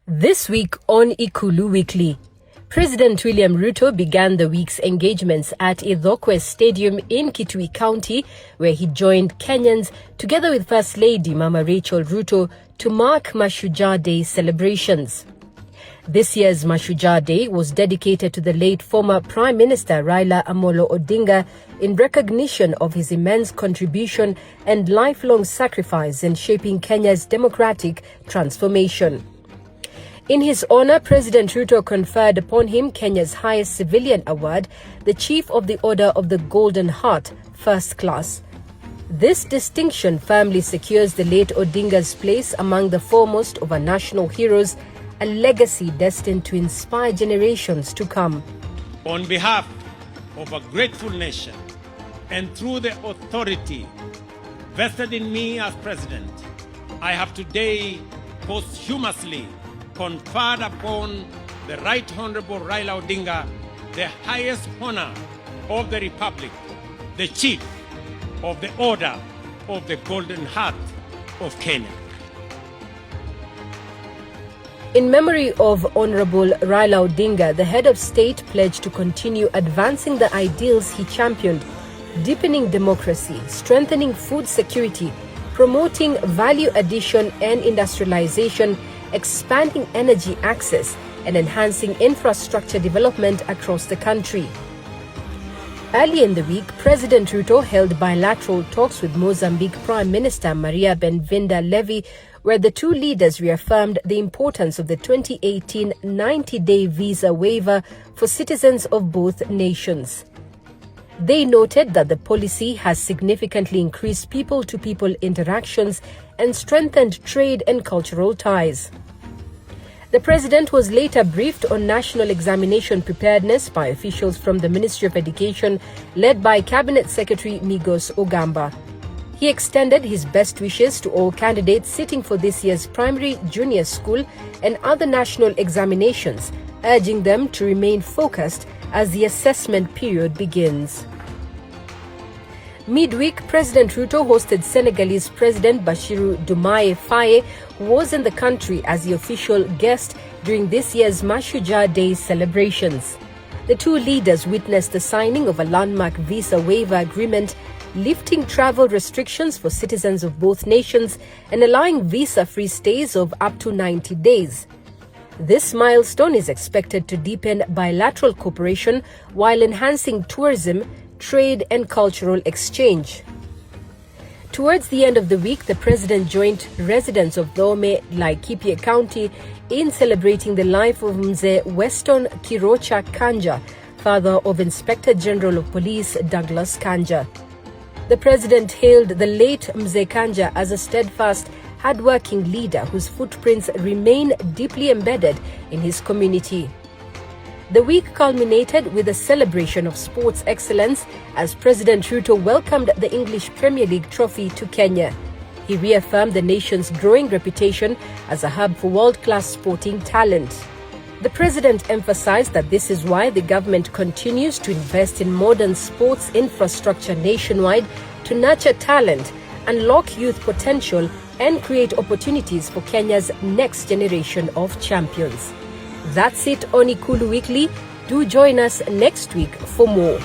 This week on Ikulu Weekly, President William Ruto began the week's engagements at Idhokwe Stadium in Kitui County, where he joined Kenyans together with First Lady Mama Rachel Ruto to mark Maahujaa Day celebrations. This year's Maahujaa Day was dedicated to the late former Prime Minister Raila Amolo Odinga in recognition of his immense contribution and lifelong sacrifice in shaping Kenya's democratic transformation. In his honor, President Ruto conferred upon him Kenya's highest civilian award, the Chief of the Order of the Golden Heart, First Class. This distinction firmly secures the late Odinga's place among the foremost of our national heroes, a legacy destined to inspire generations to come. On behalf of a grateful nation and through the authority vested in me as President, I have today posthumously conferred upon the Right Honorable Raila Odinga the highest honor of the Republic, the Chief of the Order of the Golden Heart of Kenya. In memory of Honorable Raila Odinga, the head of state pledged to continue advancing the ideals he championed, deepening democracy, strengthening food security, promoting value addition and industrialization, expanding energy access, and enhancing infrastructure development across the country. Early in the week, President Ruto held bilateral talks with Mozambique Prime Minister Maria Benvinda Levi, where the two leaders reaffirmed the importance of the 2018 90-day visa waiver for citizens of both nations. They noted that the policy has significantly increased people-to-people interactions and strengthened trade and cultural ties. The president was later briefed on national examination preparedness by officials from the Ministry of Education, led by Cabinet Secretary Migos Ogamba. He extended his best wishes to all candidates sitting for this year's primary, junior school and other national examinations, urging them to remain focused as the assessment period begins. Midweek, President Ruto hosted Senegalese President Bassirou Diomaye Faye, who was in the country as the official guest during this year's Maahujaa Day celebrations. The two leaders witnessed the signing of a landmark visa waiver agreement, lifting travel restrictions for citizens of both nations and allowing visa-free stays of up to 90 days. This milestone is expected to deepen bilateral cooperation while enhancing tourism, trade and cultural exchange. Towards the end of the week, the president joined residents of Dome, Laikipia County in celebrating the life of Mzee Weston Kirocha Kanja, father of Inspector General of Police Douglas Kanja. The president hailed the late Mzee Kanja as a steadfast, hardworking leader whose footprints remain deeply embedded in his community. The week culminated with a celebration of sports excellence as President Ruto welcomed the English Premier League trophy to Kenya. He reaffirmed the nation's growing reputation as a hub for world-class sporting talent. The president emphasized that this is why the government continues to invest in modern sports infrastructure nationwide to nurture talent, unlock youth potential, and create opportunities for Kenya's next generation of champions. That's it on Ikulu Weekly. Do join us next week for more.